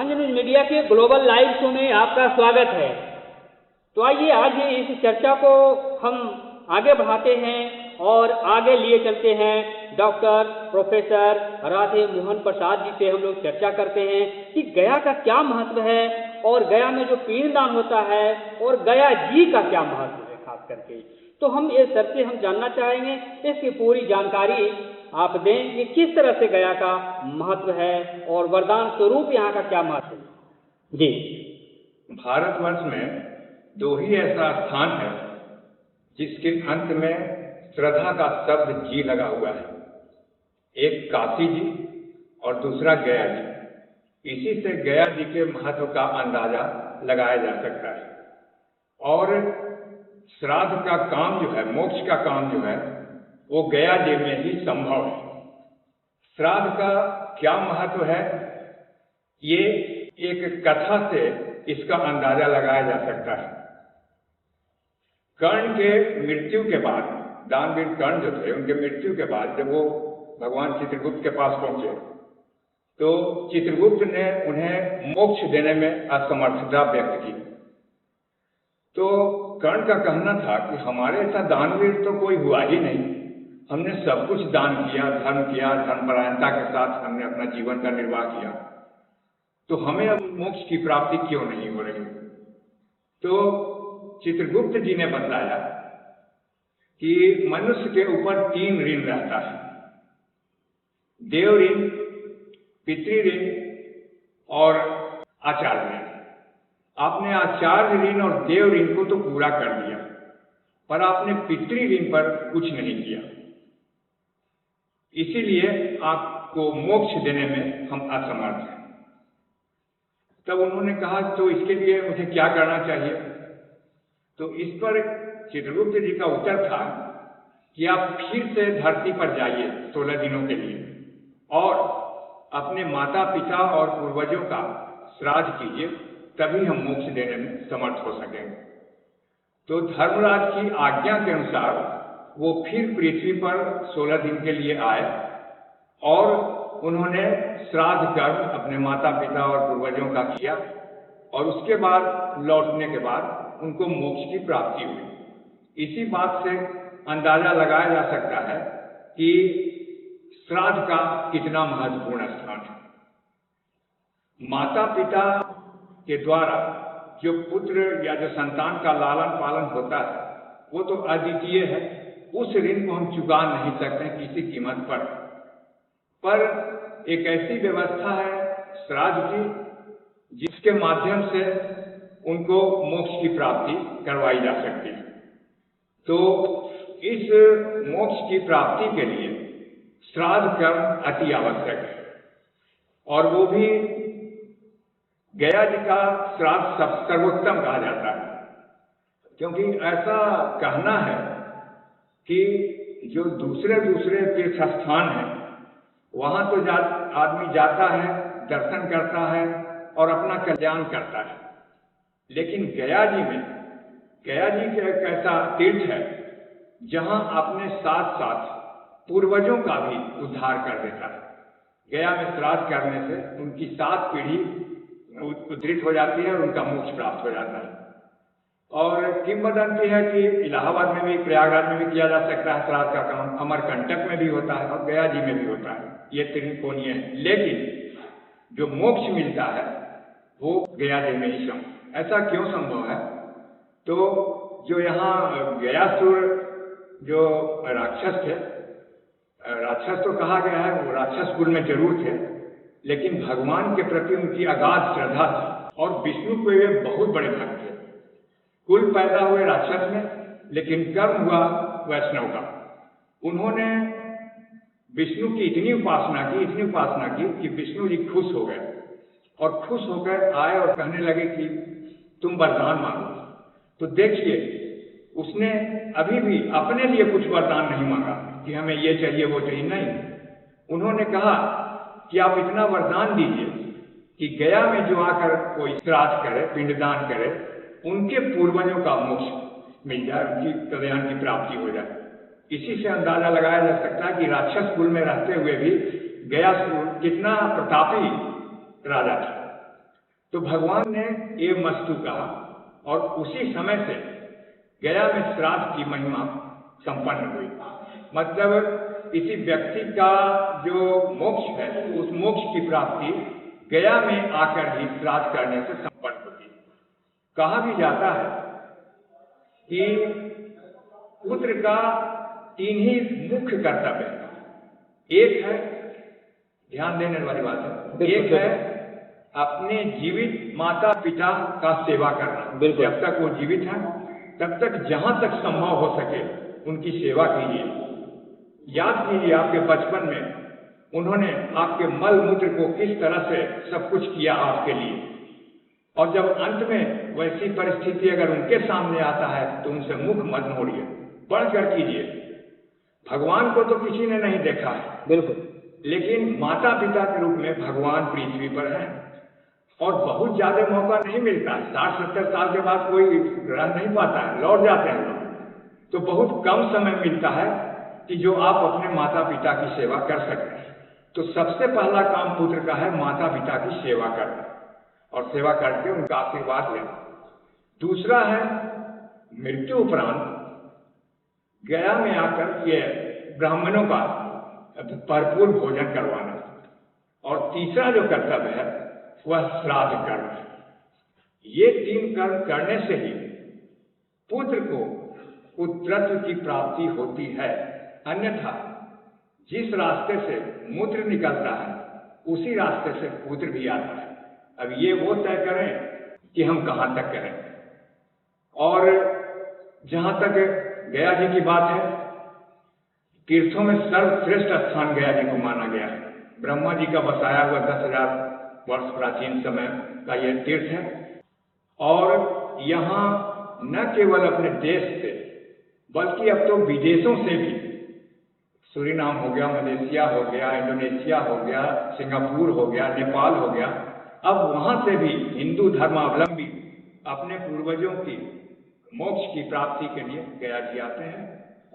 Andhra news media के global live show में आपका स्वागत है। तो आइए आज इस चर्चा को हम आगे बढ़ाते हैं और आगे लिए चलते हैं। डॉक्टर प्रोफेसर राधे मोहन प्रसाद जी से हम लोग चर्चा करते हैं कि गया का क्या महत्व है और गया में जो पिंडदान होता है और गया जी का क्या महत्व है खास करके। तो हम इस सर से हम जानना चाहेंगे, इसकी पूरी जानकारी आप दें कि किस तरह से गया का महत्व है और वरदान स्वरूप यहाँ का क्या महत्व है। जी, भारतवर्ष में दो ही ऐसा स्थान है जिसके अंत में श्रद्धा का शब्द जी लगा हुआ है, एक काशी जी और दूसरा गया जी। इसी से गया जी के महत्व का अंदाजा लगाया जा सकता है। और श्राद्ध का काम जो है, मोक्ष का काम जो है, वो गया जी में ही संभव है। श्राद्ध का क्या महत्व है, ये एक कथा से इसका अंदाजा लगाया जा सकता है। कर्ण के मृत्यु के बाद, दानवीर कर्ण जो थे, उनके मृत्यु के बाद जब वो भगवान चित्रगुप्त के पास पहुंचे तो चित्रगुप्त ने उन्हें मोक्ष देने में असमर्थता व्यक्त की। तो कर्ण का कहना था कि हमारे ऐसा दानवीर तो कोई हुआ ही नहीं, हमने सब कुछ दान किया, धर्म किया, धर्मपरायणता के साथ हमने अपना जीवन का निर्वाह किया, तो हमें अब मोक्ष की प्राप्ति क्यों नहीं हो रही। तो चित्रगुप्त जी ने बताया कि मनुष्य के ऊपर 3 ऋण रहता है, देव ऋण, पितृ ऋण और आचार्य ऋण। आपने आचार्य ऋण और देव ऋण को तो पूरा कर दिया, पर आपने पितृ ऋण पर कुछ नहीं किया, इसीलिए आपको मोक्ष देने में हम असमर्थ हैं। तब उन्होंने कहा तो इसके लिए मुझे क्या करना चाहिए। तो इस पर चित्रगुप्त जी का उत्तर था कि आप फिर से धरती पर जाइए 16 दिनों के लिए और अपने माता पिता और पूर्वजों का श्राद्ध कीजिए, तभी हम मोक्ष देने में समर्थ हो सकेंगे। तो धर्मराज की आज्ञा के अनुसार वो फिर पृथ्वी पर 16 दिन के लिए आए और उन्होंने श्राद्ध कर्म अपने माता पिता और पूर्वजों का किया और उसके बाद लौटने के बाद उनको मोक्ष की प्राप्ति हुई। इसी बात से अंदाजा लगाया जा सकता है कि श्राद्ध का कितना महत्वपूर्ण स्थान है। माता पिता के द्वारा जो पुत्र या जो संतान का लालन पालन होता है वो तो अद्वितीय है, उस ऋण को हम चुका नहीं सकते किसी कीमत पर एक ऐसी व्यवस्था है श्राद्ध की जिसके माध्यम से उनको मोक्ष की प्राप्ति करवाई जा सकती है। तो इस मोक्ष की प्राप्ति के लिए श्राद्ध कर्म अति आवश्यक है और वो भी गया जी का श्राद्ध सर्वोत्तम कहा जाता है, क्योंकि ऐसा कहना है कि जो दूसरे तीर्थ स्थान है वहां तो आदमी जाता है, दर्शन करता है और अपना कल्याण करता है, लेकिन गया जी का एक ऐसा तीर्थ है जहां अपने साथ साथ पूर्वजों का भी उद्धार कर देता है। गया में श्राद्ध करने से उनकी 7 पीढ़ी उद्धृत हो जाती है और उनका मोक्ष प्राप्त हो जाता है। और किंवदंती है कि इलाहाबाद में भी, प्रयागराज में भी किया जा सकता है श्राद्ध का काम, अमरकंटक में भी होता है और गया जी में भी होता है। ये त्रिकोणीय है, लेकिन जो मोक्ष मिलता है वो गया जी में ही संभव। ऐसा क्यों संभव है? तो जो यहाँ गयासुर जो राक्षस थे, राक्षस तो कहा गया है, वो राक्षस कुल में जरूर थे, लेकिन भगवान के प्रति उनकी अगाध श्रद्धा थी और विष्णु के वे बहुत बड़े भक्त थे। कुल पैदा हुए राक्षस में, लेकिन कर्म हुआ वैष्णव का। उन्होंने विष्णु की इतनी उपासना की कि विष्णु जी खुश हो गए और खुश होकर आए और कहने लगे कि तुम वरदान मांगो। तो देखिए, उसने अभी भी अपने लिए कुछ वरदान नहीं मांगा कि हमें ये चाहिए वो चाहिए, नहीं। उन्होंने कहा कि आप इतना वरदान दीजिए कि गया में जो आकर कोई श्राद्ध करे, पिंडदान करे, उनके पूर्वजों का मोक्ष मिल जाए, उनकी कल्याण की प्राप्ति हो जाए। इसी से अंदाजा लगाया जा सकता है कि राक्षस कुल में रहते हुए भी गयासुर कितना प्रतापी राजा था। तो भगवान ने ये मस्तु कहा और उसी समय से गया में श्राद्ध की महिमा संपन्न हुई। मतलब किसी व्यक्ति का जो मोक्ष है, उस मोक्ष की प्राप्ति गया में आकर ही श्राद्ध करने से संपन्न होती है। कहा भी जाता है कि पुत्र का 3 ही मुख्य कर्तव्य है। एक है, ध्यान देने वाली बात है, एक है अपने जीवित माता पिता का सेवा करना। जब तक वो जीवित है तब तक जहां तक संभव हो सके उनकी सेवा कीजिए। याद कीजिए आपके बचपन में उन्होंने आपके मल मूत्र को किस तरह से सब कुछ किया आपके लिए, और जब अंत में वैसी परिस्थिति अगर उनके सामने आता है तो उनसे मुख मत मोड़िए, बढ़कर कीजिए। भगवान को तो किसी ने नहीं देखा है, बिल्कुल, लेकिन माता पिता के रूप में भगवान पृथ्वी पर हैं और बहुत ज्यादा मौका नहीं मिलता है। 60-70 साल के बाद कोई रह नहीं पाता है, लौट जाते हैं लोग। तो बहुत कम समय मिलता है कि जो आप अपने माता पिता की सेवा कर सकते हैं। तो सबसे पहला काम पुत्र का है माता पिता की सेवा करना और सेवा करके उनका आशीर्वाद लेना। दूसरा है मृत्यु उपरांत गया में आकर ये ब्राह्मणों का भरपूर भोजन करवाना। और तीसरा जो कर्तव्य है वह श्राद्ध कर्म है। ये 3 कर्म करने से ही पुत्र को पुत्रत्व की प्राप्ति होती है। अन्यथा जिस रास्ते से मूत्र निकलता है उसी रास्ते से पुत्र भी आता है। अब ये वो तय करें कि हम कहाँ तक करें। और जहाँ तक गया जी की बात है, तीर्थों में सर्वश्रेष्ठ स्थान गया जी को माना गया है। ब्रह्मा जी का बसाया हुआ 10,000 वर्ष प्राचीन समय का यह तीर्थ है। और यहाँ न केवल अपने देश से बल्कि अब तो विदेशों से भी, सूरीनाम हो गया, मलेशिया हो गया, इंडोनेशिया हो गया, सिंगापुर हो गया, नेपाल हो गया, अब वहाँ से भी हिंदू धर्मावलंबी अपने पूर्वजों की मोक्ष की प्राप्ति के लिए गया जी आते हैं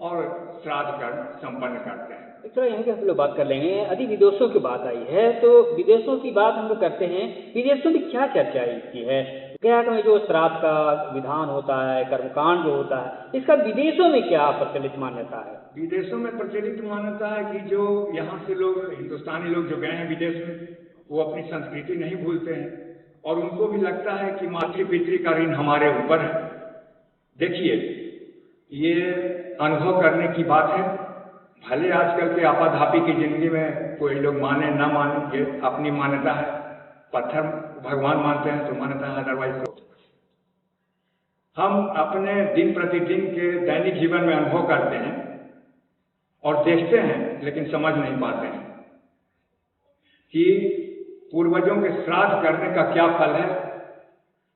और श्राद्ध कर्म संपन्न करते हैं। थोड़ा यहाँ के हम लोग बात कर लेंगे। यदि विदेशों की बात आई है तो विदेशों की बात हम लोग करते हैं। विदेशों में क्या चर्चा की है? गया में जो श्राद्ध का विधान होता है, कर्मकांड जो होता है, इसका विदेशों में क्या प्रचलित मान्यता है? विदेशों में प्रचलित मान्यता है कि जो यहाँ से लोग, हिंदुस्तानी लोग जो गए हैं विदेश में, वो अपनी संस्कृति नहीं भूलते हैं और उनको भी लगता है कि मातृ पितृ का ऋण हमारे ऊपर है। देखिए, ये अनुभव करने की बात है। भले आजकल के आपाधापी की जिंदगी में कोई लोग माने ना माने, ये अपनी मान्यता है। पत्थर भगवान मानते हैं तो मान्यता है, अदरवाइज हम अपने दिन प्रतिदिन के दैनिक जीवन में अनुभव करते हैं और देखते हैं, लेकिन समझ नहीं पाते हैं कि पूर्वजों के श्राद्ध करने का क्या फल है,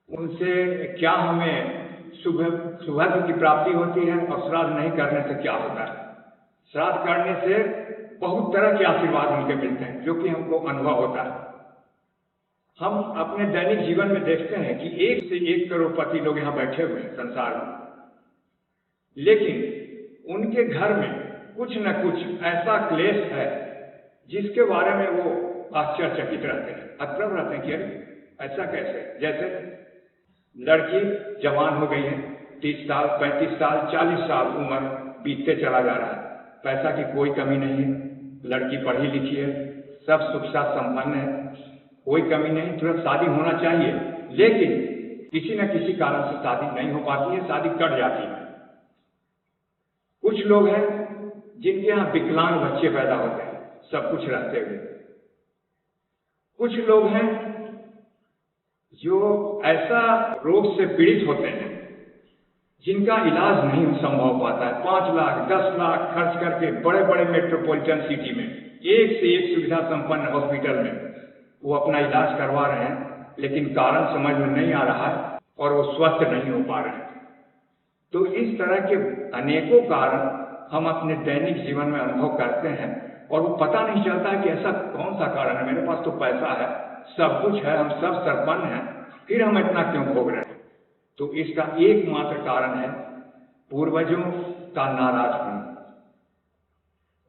उनसे क्या हमें शुभत्व की प्राप्ति होती है और श्राद्ध नहीं करने से क्या होता है। श्राद्ध करने से बहुत तरह के आशीर्वाद उनके मिलते हैं जो कि हमको अनुभव होता है। हम अपने दैनिक जीवन में देखते हैं कि 1 से 1 करोड़पति लोग यहाँ बैठे हुए हैं संसार में, लेकिन उनके घर में कुछ न कुछ ऐसा क्लेश है जिसके बारे में वो आश्चर्यचकित रहते हैं, अतरव रहते हैं कि अरे ऐसा कैसे। जैसे लड़की जवान हो गई है, 30 साल, 35 साल, 40 साल उम्र बीतते चला जा रहा है, पैसा की कोई कमी नहीं है, लड़की पढ़ी लिखी है, सब सुख साथ संपन्न है, कोई कमी नहीं, तुरंत शादी होना चाहिए, लेकिन किसी न किसी कारण से शादी नहीं हो पाती है, शादी कट जाती है। कुछ लोग हैं जिनके यहाँ विकलांग बच्चे पैदा होते हैं सब कुछ रहते हुए। कुछ लोग हैं जो ऐसा रोग से पीड़ित होते हैं जिनका इलाज नहीं संभव हो पाता है। 5 लाख 10 लाख खर्च करके बड़े बड़े मेट्रोपॉलिटन सिटी में एक से एक सुविधा संपन्न हॉस्पिटल में वो अपना इलाज करवा रहे हैं, लेकिन कारण समझ में नहीं आ रहा है और वो स्वस्थ नहीं हो पा रहे हैं। तो इस तरह के अनेकों कारण हम अपने दैनिक जीवन में अनुभव करते हैं और वो पता नहीं चलता है कि ऐसा कौन सा कारण है। मेरे पास तो पैसा है, सब कुछ है, हम सब संपन्न हैं, फिर हम इतना क्यों भोग रहे हैं। तो इसका एकमात्र कारण है पूर्वजों का नाराज होना।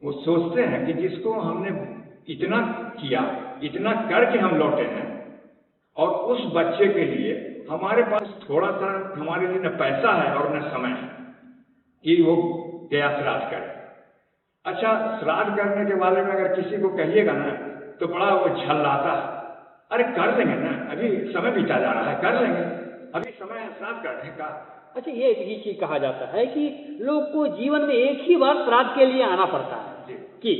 वो सोचते हैं कि जिसको हमने इतना किया, इतना करके हम लौटे हैं, और उस बच्चे के लिए हमारे पास थोड़ा सा हमारे लिए न पैसा है और न समय है कि वो गया श्राद्ध करे। अच्छा, श्राद्ध करने के बारे में अगर किसी को कहिएगा ना तो बड़ा वो झल्लाता है, अरे कर लेंगे ना, अभी समय बीता जा रहा है, कर लेंगे, अभी समय है श्राद्ध करने का। अच्छा, ये भी चीज कहा जाता है कि लोग को जीवन में एक ही बार श्राद्ध के लिए आना पड़ता है जी कि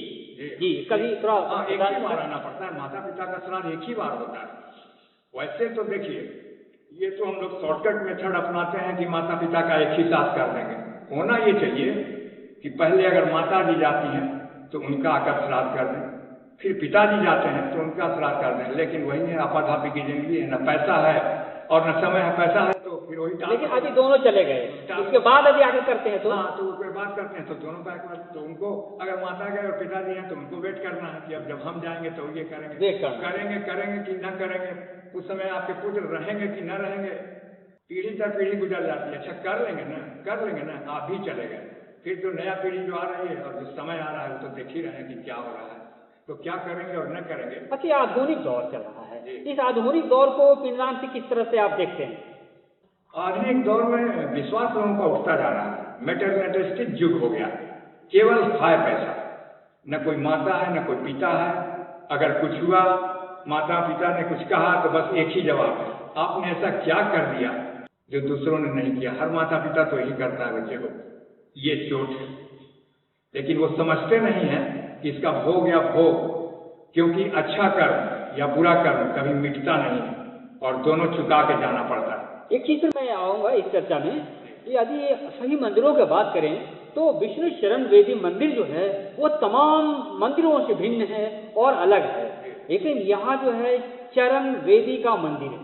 जी कभी थोड़ा एक ही बार आना पड़ता है, माता पिता का श्राद्ध एक ही बार होता है। वैसे तो देखिए, ये तो हम लोग शॉर्टकट मेथड अपनाते हैं कि माता पिता का एक ही साथ कर देंगे। होना ये चाहिए कि पहले अगर माता जी जाती हैं तो उनका आकर श्राद्ध कर दें, फिर पिताजी जाते हैं तो उनका श्राद्ध कर दें। लेकिन वही है, आपाधापी की जिंदगी है, न पैसा है और न समय है। पैसा है तो फिर वही, लेकिन अभी दोनों चले गए, उसके बाद अभी आगे करते हैं तो हाँ, तो उसके बाद करते हैं तो दोनों का एक बार, तो उनको अगर माता गए और पिताजी हैं तो उनको वेट करना है कि अब जब हम जाएंगे तो ये करेंगे, करेंगे कि न करेंगे। उस समय आपके पुत्र रहेंगे कि न रहेंगे, पीढ़ी दर पीढ़ी गुजर जाती है। अच्छा, कर लेंगे ना, आप भी चले गए, फिर जो नया पीढ़ी जो आ रही है और जो समय आ रहा है वो तो देख ही रहे हैं कि क्या हो रहा है, तो क्या करेंगे और न करेंगे। अच्छा, ये आधुनिक दौर चल रहा है, इस आधुनिक दौर को पिनराम से किस तरह से आप देखते हैं? आधुनिक दौर में विश्वास लोगों का उठता जा रहा है, मेटेरियलिस्टिक युग हो गया, केवल हाय पैसा, न कोई माता है न कोई पिता है। अगर कुछ हुआ, माता पिता ने कुछ कहा तो बस एक ही जवाब है, आपने ऐसा क्या कर दिया जो दूसरों ने नहीं किया। हर माता पिता तो यही करता है बच्चे को, ये चोट है। लेकिन वो समझते नहीं है कि इसका भोग या भोग, क्योंकि अच्छा कर्म या बुरा कर्म कभी मिटता नहीं है और दोनों चुका के जाना पड़ता है। एक चीज मैं आऊंगा इस चर्चा में, यदि सही मंदिरों की बात करें तो विष्णु शरण वेदी मंदिर जो है वो तमाम मंदिरों से भिन्न है और अलग है। लेकिन यहाँ जो है चरण वेदी का मंदिर है,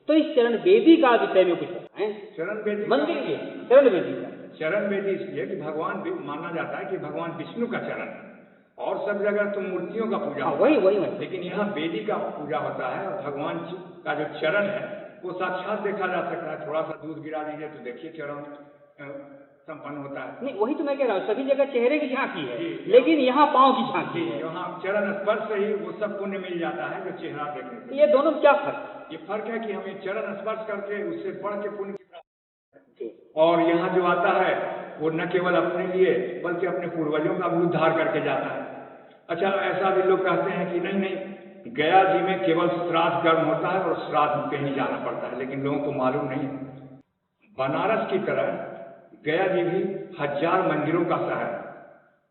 तो इस चरण वेदी का विषय में कुछ बताएं। चरण वेदी मंदिर ये चरण वेदी का, चरण वेदी इसलिए कि भगवान माना जाता है कि भगवान विष्णु का चरण है, और सब जगह तो मूर्तियों का पूजा होता है, वही लेकिन यहाँ वेदी का पूजा होता है और भगवान का जो चरण है वो साक्षात देखा जा सकता है। थोड़ा सा दूध गिरा दीजिए तो देखिए चरण संपन्न होता है। नहीं, वही तो मैं कह रहा हूँ, सभी जगह चेहरे की झांकी है लेकिन यहाँ पाँव की झांकी है। यहाँ चरण स्पर्श से ही वो सब पुण्य मिल जाता है जो चेहरा देखने से। ये दोनों क्या फर्क? ये फर्क है कि हमें चरण स्पर्श करके उससे बढ़ के पुण्य की प्राप्ति, और यहाँ जो आता है वो न केवल अपने लिए बल्कि अपने पूर्वजों का भी उद्धार करके जाता है। अच्छा, ऐसा भी लोग कहते हैं कि नहीं, गया जी में केवल श्राद्ध कर्म होता है और श्राद्ध पे ही जाना पड़ता है, लेकिन लोगों को मालूम नहीं। बनारस की तरह गया जी भी 1000 मंदिरों का शहर है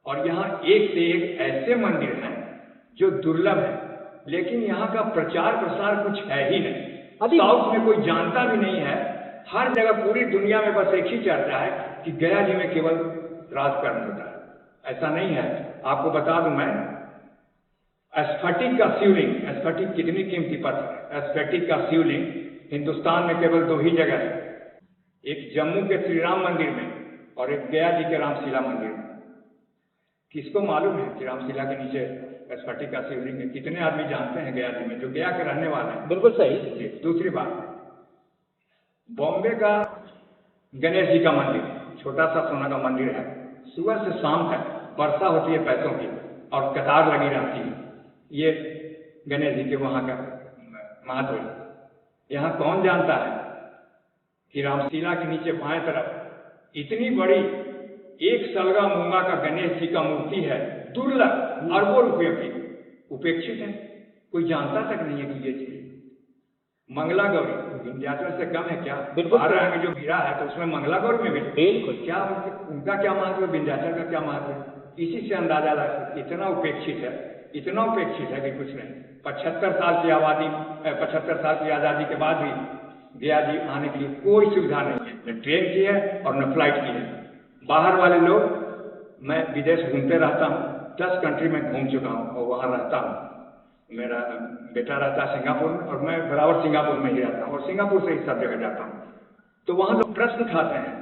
और यहाँ एक से एक ऐसे मंदिर हैं जो दुर्लभ है, लेकिन यहाँ का प्रचार प्रसार कुछ है ही नहीं। साउथ में कोई जानता भी नहीं है, हर जगह पूरी दुनिया में बस एक ही चर्चा है कि गया जी में केवल श्राद्ध कर्म होता है। ऐसा नहीं है। आपको बता दूं मैं, स्फटिक का शिवलिंग, स्फटिक कितनी कीमती पत्थर है, स्फटिक का शिवलिंग हिंदुस्तान में केवल 2 ही जगह है, एक जम्मू के श्री राम मंदिर में और एक गया जी के रामशिला मंदिर में। किसको मालूम है कि रामशिला के नीचे स्फटिक का शिवलिंग है? कितने आदमी जानते हैं गया जी में, जो गया के रहने वाले हैं? बिल्कुल सही। दूसरी बात, बॉम्बे का गणेश जी का मंदिर छोटा सा सोना का मंदिर है, सुबह से शाम तक वर्षा होती है पैसों की और कतार लगी रहती है। ये गणेश जी के वहाँ का महत्व है। यहाँ कौन जानता है कि रामशिला के नीचे बाएं तरफ इतनी बड़ी एक सलगा मूंगा का गणेश जी का मूर्ति है, दुर्लभ, अरबों रुपये की, उपेक्षित है, कोई जानता तक नहीं है कि ये चीज। मंगला गौरी विंध्याचल से कम है क्या? 12 अंग जो गिरा है तो उसमें मंगला गौरी में भी बिल्कुल क्या, उनका क्या महत्व है, विंध्याचल का क्या महत्व है? इसी से अंदाजा लगा, इतना उपेक्षित है, इतना उपेक्षित है कि कुछ नहीं। 75 साल की आबादी, 75 साल की आज़ादी के बाद भी गया जी आने की कोई सुविधा नहीं है, न ट्रेन की है और न फ्लाइट की है। बाहर वाले लोग, मैं विदेश घूमते रहता हूँ, 10 कंट्री में घूम चुका हूँ और वहाँ रहता हूँ। मेरा बेटा रहता है सिंगापुर में और मैं बराबर सिंगापुर में ही रहता हूँ और सिंगापुर से ही सब जगह जाता हूँ। तो वहाँ लोग प्रश्न उठाते हैं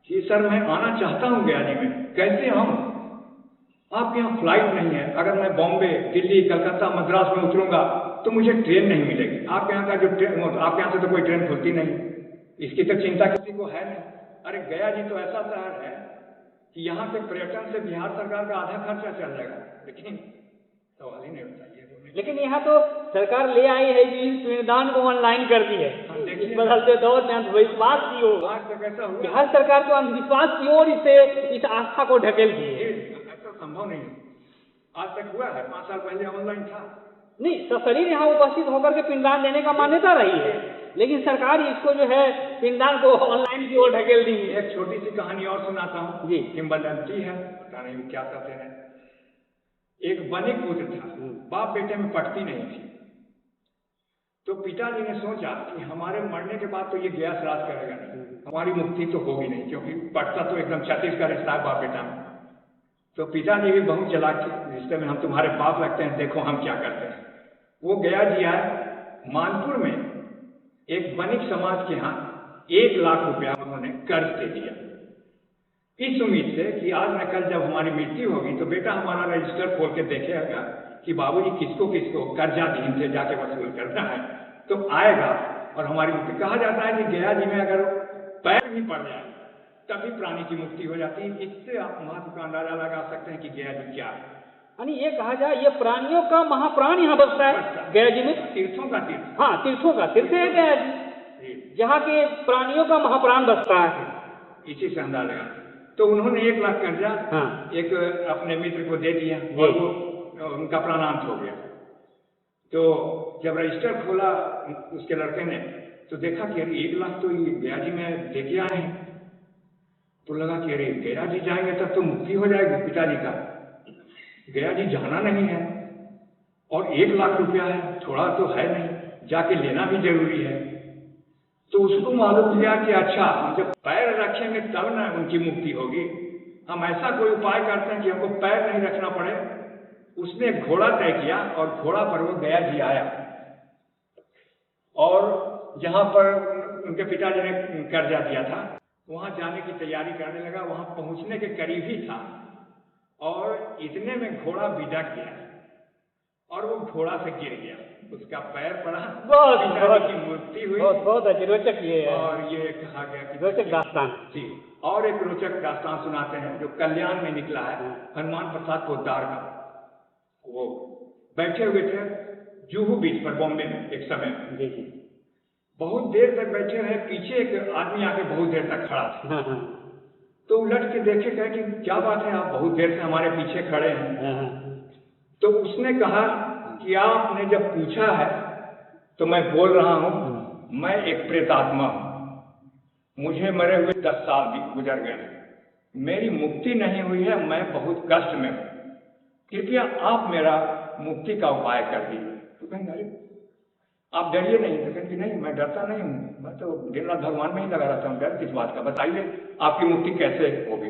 कि सर मैं आना चाहता हूँ गया जी में, कैसे आऊँ? आपके यहाँ फ्लाइट नहीं है, अगर मैं बॉम्बे, दिल्ली, कलकत्ता, मद्रास में उतरूंगा तो मुझे ट्रेन नहीं मिलेगी। आपके यहाँ का जो ट्रेन, आपके यहाँ से तो कोई ट्रेन खुलती नहीं, इसकी तो चिंता किसी को है नहीं। अरे गया जी तो ऐसा शहर है कि यहाँ से पर्यटन से बिहार सरकार का आधा खर्चा चल जाएगा, लेकिन सवाल ही नहीं होता, ये तो नहीं। लेकिन यहाँ तो सरकार ले आई है कि इस पिंडदान को ऑनलाइन कर दी है। इस बदलते दौर में अंधविश्वास की ओर, आज तक ऐसा हुआ बिहार सरकार तो अंधविश्वास की ओर इस आस्था को ढकेल दी है। ऐसा संभव नहीं है। आज तक हुआ है? 5 साल पहले ऑनलाइन था। नहीं, सशरीर यहाँ उपस्थित होकर के पिंडदान देने का मान्यता रही है, लेकिन सरकार इसको जो है पिंडदान को ऑनलाइन की ओर ढकेल दी है। एक छोटी सी कहानी और सुनाता हूँ जी, किंवदंती है, पता नहीं क्या कहते हैं। एक वनिक पुत्र था, बाप बेटे में पटती नहीं थी, तो पिताजी ने सोचा कि हमारे मरने के बाद तो ये गया श्राद्ध करेगा नहीं, हमारी मुक्ति तो होगी नहीं, क्योंकि पटता तो एकदम छत्तीस का रिश्ता है बाप बेटा में। तो पिताजी भी बहुत चालाक थे, रिश्ते में हम तुम्हारे बाप लगते हैं, देखो हम क्या करते हैं। वो गया जी आए मानपुर में एक वनिक समाज के यहाँ 1 लाख रुपया उन्होंने कर्ज दे दिया, इस उम्मीद से कि आज न कल जब हमारी मृत्यु होगी तो बेटा हमारा रजिस्टर खोल के देखेगा कि बाबूजी किसको किसको कर्जा दीन से जाके वसूल करना है, तो आएगा और हमारी मुक्ति। कहा जाता है कि गया जी में अगर पैर भी पड़ जाए तभी प्राणी की मुक्ति हो जाती है। इससे आप महत्व का अंदाजा लगा सकते हैं कि गया जी क्या है। यानी ये कहा जाए ये प्राणियों का महाप्राण यहाँ बसता है गया जी में, तीर्थों का तीर्थ। हाँ, तीर्थों का तीर्थ है गया जी, जहाँ के प्राणियों का महाप्राण बसता है। इसी से अंदाजा लगा। तो उन्होंने 1 लाख कर्जा एक अपने मित्र को दे दिया और वो उनका प्राणांत हो गया। तो जब रजिस्टर खोला उसके लड़के ने तो देखा कि अरे 1 लाख तो ये गया जी में दे के आए हैं। तो लगा कि अरे गया जी जाएंगे तब तो मुक्ति हो जाएगी पिताजी का, गया जी जाना नहीं है और 1 लाख रुपया है, थोड़ा तो है नहीं, जाके लेना भी जरूरी है। तो उसको मालूम किया कि अच्छा हम जब पैर रखेंगे तब ना उनकी मुक्ति होगी, हम ऐसा कोई उपाय करते हैं कि हमको पैर नहीं रखना पड़े। उसने घोड़ा तय किया और घोड़ा पर वो गया जी आया और जहाँ पर उनके पिताजी ने कर्जा दिया था वहाँ जाने की तैयारी करने लगा। वहाँ पहुँचने के करीब ही था और इतने में घोड़ा बिदक गया और वो घोड़ा से गिर गया, उसका पैर पड़ा, पिताजी की मृत्यु हुई। बहुत रोचक ये है। और ये कहा गया कि रोचक दास्तान जी। और एक रोचक दास्तान सुनाते हैं जो कल्याण में निकला है, हनुमान प्रसाद पोद्दार का। वो बैठे हुए थे जुहू बीच पर बॉम्बे में एक समय, बहुत देर तक बैठे रहे। पीछे एक आदमी आके बहुत देर तक खड़ा था। तो उलट के देखे, कहे कि क्या बात है आप बहुत देर से हमारे पीछे खड़े हैं। तो उसने कहा कि आपने जब पूछा है तो मैं बोल रहा हूं, मैं एक प्रेतात्मा हूं, मुझे मरे हुए 10 साल भी गुजर गए, मेरी मुक्ति नहीं हुई है, मैं बहुत कष्ट में हूं, कृपया आप मेरा मुक्ति का उपाय कर दीजिए। तो कहेंगे अरे आप डरिए नहीं। तो कहेंगे नहीं मैं डरता नहीं हूँ, मैं तो दिन रात भगवान में ही लगा रहता हूँ, डर किस बात का, बताइए आपकी मुक्ति कैसे होगी।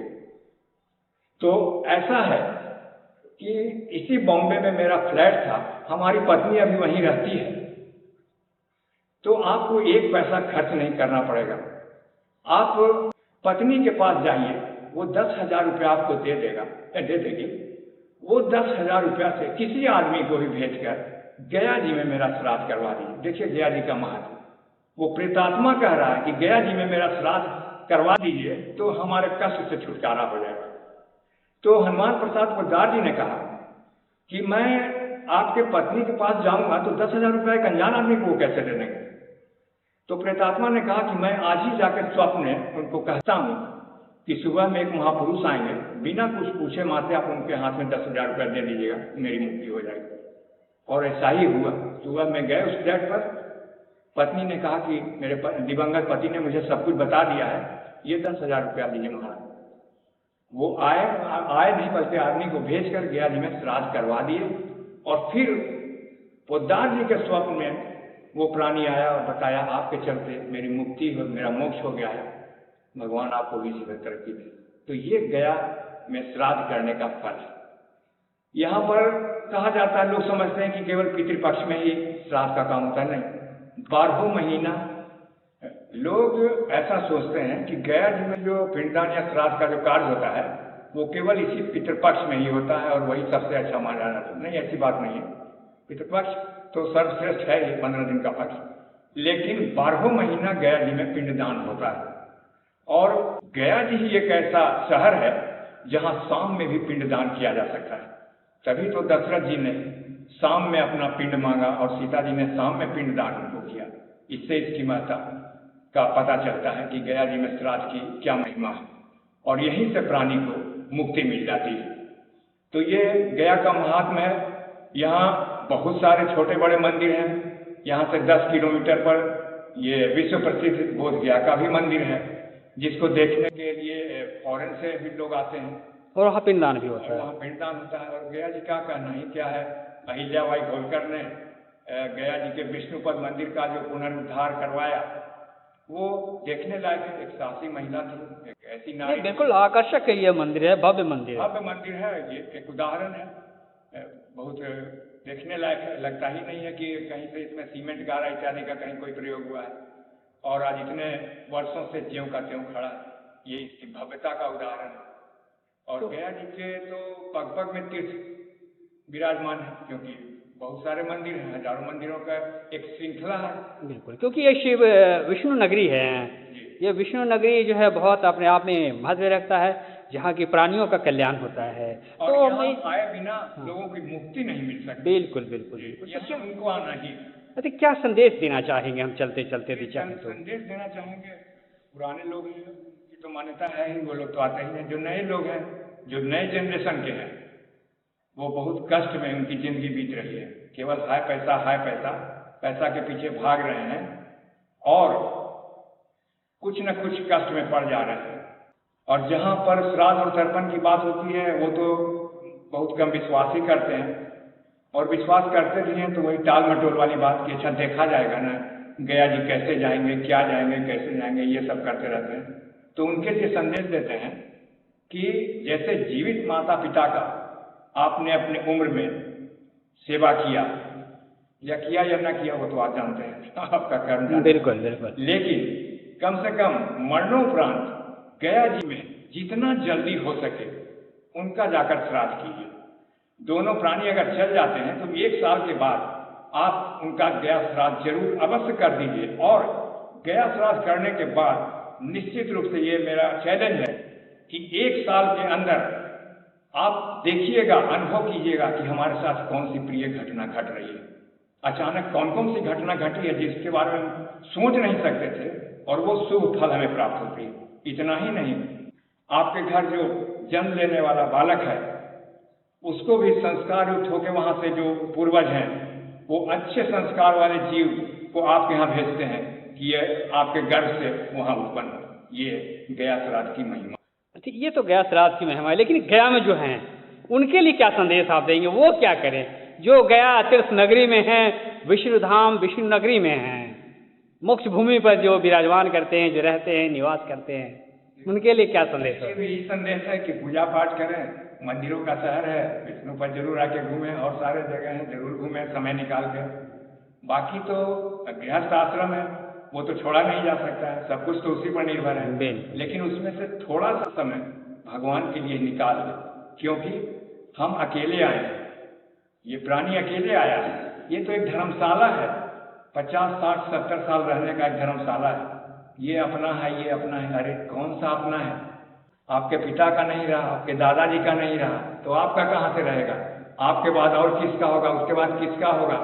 तो ऐसा है कि इसी बॉम्बे में मेरा फ्लैट था, हमारी पत्नी अभी वहीं रहती है, तो आपको 1 पैसा खर्च नहीं करना पड़ेगा। आप पत्नी के पास जाइए, वो 10,000 रुपया आपको दे देगी। वो 10,000 रुपया से किसी आदमी को भी भेजकर गया जी में मेरा श्राद्ध करवा दीजिए। देखिए गया जी का महत्व, वो प्रेतात्मा कह रहा है कि गया जी में मेरा श्राद्ध करवा दीजिए तो हमारे कष्ट से छुटकारा हो जाएगा। तो हनुमान प्रसाद पोद्दार जी ने कहा कि मैं आपके पत्नी के पास जाऊंगा तो 10,000 रुपया एक अनजान आदमी को वो कैसे दे देंगे। तो प्रेतात्मा ने कहा कि मैं आज ही जाकर स्वप्न में उनको कहता हूँ कि सुबह में एक महापुरुष आएंगे, बिना कुछ पूछे माते आप उनके हाथ में 10,000 रुपया दे दीजिएगा, मेरी मुक्ति हो जाएगी। और ऐसा ही हुआ। सुबह में गए उस फ्लैट पर, पत्नी ने कहा कि मेरे दिवंगत पति ने मुझे सब कुछ बता दिया है, ये 10,000 रुपया दीजिए महाराज। वो आए नहीं बल्कि आदमी को भेज कर गया जी में श्राद्ध करवा दिए। और फिर पोद्दार जी के स्वप्न में वो प्राणी आया और बताया आपके चलते मेरी मुक्ति हो, मेरा मोक्ष हो गया है, भगवान आपको भी इसी तरह तरक्की दे। तो ये गया में श्राद्ध करने का फल है। यहाँ पर कहा जाता है, लोग समझते हैं कि केवल पितृपक्ष में ही श्राद्ध का काम होता है, नहीं, 12 महीना लोग ऐसा सोचते हैं कि गया जी में जो पिंडदान या श्राद्ध का जो कार्य होता है वो केवल इसी पितृपक्ष में ही होता है और वही सबसे अच्छा माना जाता है। नहीं, ऐसी बात नहीं है। पितृपक्ष तो सर्वश्रेष्ठ है, ये 15 दिन का पक्ष, लेकिन 12 महीना गया जी में पिंडदान होता है। और गया जी ही एक ऐसा शहर है जहाँ शाम में भी पिंडदान किया जा सकता है। तभी तो दशरथ जी ने शाम में अपना पिंड मांगा और सीता जी ने शाम में पिंड दान उनको किया। इससे इसकी महत्ता का पता चलता है कि गया जी में श्राद्ध की क्या महिमा है और यहीं से प्राणी को मुक्ति मिल जाती है। तो ये गया का महात्म्य है। यहाँ बहुत सारे छोटे बड़े मंदिर हैं। यहाँ से 10 किलोमीटर पर ये विश्व प्रसिद्ध बोध गया का भी मंदिर है, जिसको देखने के लिए फॉरेन से भी लोग आते हैं। और वहाँ पिंडदान भी होता है। वहाँ पिंडदान होता है। और गया जी का कहना ही क्या है, अहिल्याबाई होलकर ने गया जी के विष्णुपद मंदिर का जो पुनरुद्धार करवाया, वो देखने लायक है। एक साहसी महिला थी, एक ऐसी नारी। बिल्कुल आकर्षक है ये मंदिर है, भव्य मंदिर है। भव्य मंदिर है। ये एक उदाहरण है, बहुत देखने लायक है। लगता ही नहीं है कि कहीं से इसमें सीमेंट गारा इत्यादि का कहीं कोई प्रयोग हुआ है और आज इतने वर्षों से ज्यों का त्यों खड़ा। ये इसकी भव्यता का उदाहरण है। और गया जी के तो पग पग में तीर्थ विराजमान है, क्योंकि बहुत सारे मंदिर हैं, हजारों मंदिरों का एक श्रृंखला है। बिल्कुल, क्योंकि ये शिव विष्णु नगरी है। ये विष्णु नगरी जो है बहुत अपने आप में महत्व रखता है, जहाँ की प्राणियों का कल्याण होता है। और तो यहाँ आए बिना लोगों की मुक्ति नहीं मिल सकती। बिल्कुल बिल्कुल बिल्कुल। यहाँ उनको आना ही। अच्छा, क्या संदेश देना चाहेंगे हम चलते चलते दिशा में? तो संदेश देना चाहेंगे, पुराने लोग हैं की तो मान्यता है ही, वो लोग तो आते ही हैं। जो नए लोग हैं, जो नए जनरेशन के हैं, वो बहुत कष्ट में उनकी जिंदगी बीत रही है। केवल हाय पैसा पैसा के पीछे भाग रहे हैं और कुछ न कुछ कष्ट में पड़ जा रहे हैं। और जहाँ पर श्राद्ध और तर्पण की बात होती है, वो तो बहुत कम विश्वास ही करते हैं। और विश्वास करते भी हैं तो वही टाल मटोल वाली बात कि अच्छा देखा जाएगा ना, गया जी कैसे जाएंगे, क्या जाएंगे, कैसे जाएंगे, ये सब करते रहते हैं। तो उनके लिए संदेश देते हैं कि जैसे जीवित माता पिता का आपने अपने उम्र में सेवा किया या न किया, वो तो आप जानते हैं, आपका कर्म जानते हैं। बिल्कुल बिल्कुल। लेकिन कम से कम मरणोपरांत गया जी में जितना जल्दी हो सके उनका जाकर श्राद्ध कीजिए। दोनों प्राणी अगर चल जाते हैं तो 1 साल के बाद आप उनका गया श्राद्ध जरूर अवश्य कर दीजिए। और गया श्राद्ध करने के बाद निश्चित रूप से ये मेरा चैलेंज है कि 1 साल के अंदर आप देखिएगा, अनुभव कीजिएगा कि हमारे साथ कौन सी प्रिय घटना घट रही है। अचानक कौन कौन सी घटना घटी है जिसके बारे में सोच नहीं सकते थे, और वो शुभ फल हमें प्राप्त होती है। इतना ही नहीं, आपके घर जो जन्म लेने वाला बालक है, उसको भी संस्कार युक्त होकर वहाँ से जो पूर्वज हैं, वो अच्छे संस्कार वाले जीव को आपके यहाँ भेजते हैं कि ये आपके गर्भ से वहाँ उत्पन्न। ये गया श्राद्ध की महिमा। ये तो गया श्राद्ध की महिमा है, लेकिन गया में जो हैं उनके लिए क्या संदेश आप देंगे? वो क्या करें जो गया तीर्थ नगरी में हैं, विष्णु धाम विष्णु नगरी में हैं, मोक्ष भूमि पर जो विराजमान करते हैं, जो रहते हैं, निवास करते हैं, उनके लिए क्या संदेश है? यही संदेश है कि पूजा पाठ करें, मंदिरों का शहर है, विष्णु पर जरूर आके घूमें, और सारे जगह हैं जरूर घूमें समय निकाल के। बाकी तो गृहस्थ आश्रम है, वो तो छोड़ा नहीं जा सकता है, सब कुछ तो उसी पर निर्भर है। लेकिन उसमें से थोड़ा सा समय भगवान के लिए निकाल दें, क्योंकि हम अकेले आए हैं, ये प्राणी अकेले आया है। ये तो एक धर्मशाला है, 50, 60, 70 साल रहने का एक धर्मशाला है। ये अपना है, ये अपना है। अरे कौन सा अपना है? आपके पिता का नहीं रहा, आपके दादाजी का नहीं रहा, तो आपका कहाँ से रहेगा? आपके बाद और किसका होगा, उसके बाद किसका होगा?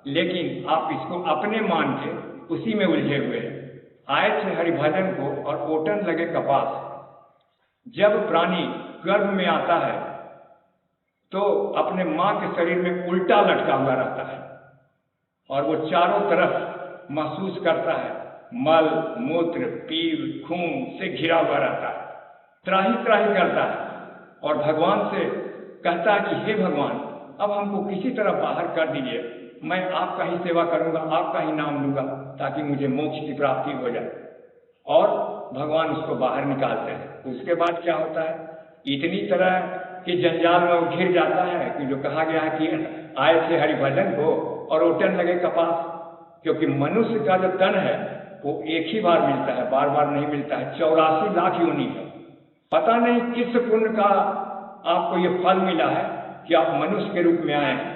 लेकिन आप इसको अपने मान के उसी में उलझे हुए हैं। आए थे हरिभजन को और ओटन लगे कपास। जब प्राणी गर्भ में आता है तो अपने माँ के शरीर में उल्टा लटका हुआ रहता है, और वो चारों तरफ महसूस करता है, मल मूत्र पीव खून से घिरा हुआ रहता है, त्राही त्राही करता है, और भगवान से कहता है कि हे भगवान, अब हमको किसी तरह बाहर कर दीजिए, मैं आपका ही सेवा करूंगा, आपका ही नाम लूंगा, ताकि मुझे मोक्ष की प्राप्ति हो जाए। और भगवान उसको बाहर निकालते हैं। उसके बाद क्या होता है? इतनी तरह के जंजाल में वो घिर जाता है कि जो कहा गया है कि आए थे हरिभजन को और ओटन लगे कपास। क्योंकि मनुष्य का जो तन है वो एक ही बार मिलता है, बार बार नहीं मिलता है। 84 लाख योनि है। पता नहीं किस पुण्य का आपको ये फल मिला है कि आप मनुष्य के रूप में आए हैं।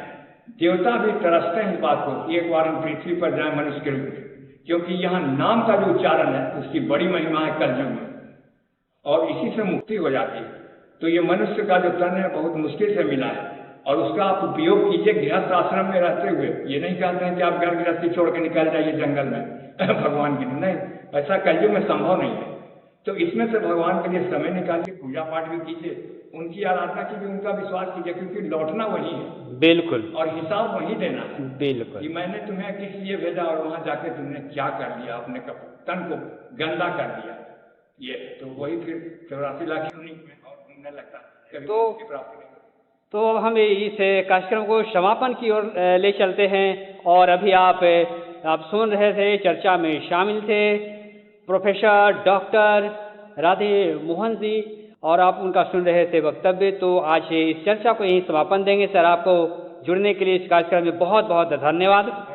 देवता भी तरसते हैं इस बात को, एक बार हम पृथ्वी पर जाएं मनुष्य के रूप में, क्योंकि यहाँ नाम का जो उच्चारण है उसकी बड़ी महिमा है कलयुग में, और इसी से मुक्ति हो जाती है। तो ये मनुष्य का जो तन है बहुत मुश्किल से मिला है, और उसका आप उपयोग कीजिए गृहस्थ आश्रम में रहते हुए। ये नहीं कहते हैं कि आप घर गृहस्थी छोड़ के निकल जाइए जंगल में भगवान की, नहीं, ऐसा कलयुग में संभव नहीं है। तो इसमें से भगवान के लिए समय निकालिए, पूजा पाठ भी कीजिए, उनकी आराधना कीजिए, उनका विश्वास कीजिए, क्योंकि लौटना वही है। बिल्कुल। और हिसाब वही देना है। बिल्कुल। कि मैंने तुम्हें किस लिए भेजा और वहां जाके तुमने क्या कर लिया, अपने तन को गंदा कर दिया। ये तो वही फिर 84 लाख में और घूमने लगता है, तो प्राप्ति नहीं। तो अब हम इस कार्यक्रम को समापन की ओर ले चलते हैं। और अभी आप सुन रहे थे, चर्चा में शामिल थे प्रोफेसर डॉक्टर राधे मोहन जी, और आप उनका सुन रहे थे वक्तव्य। तो आज इस चर्चा को यहीं समापन देंगे। सर, आपको जुड़ने के लिए इस कार्यक्रम में बहुत बहुत धन्यवाद।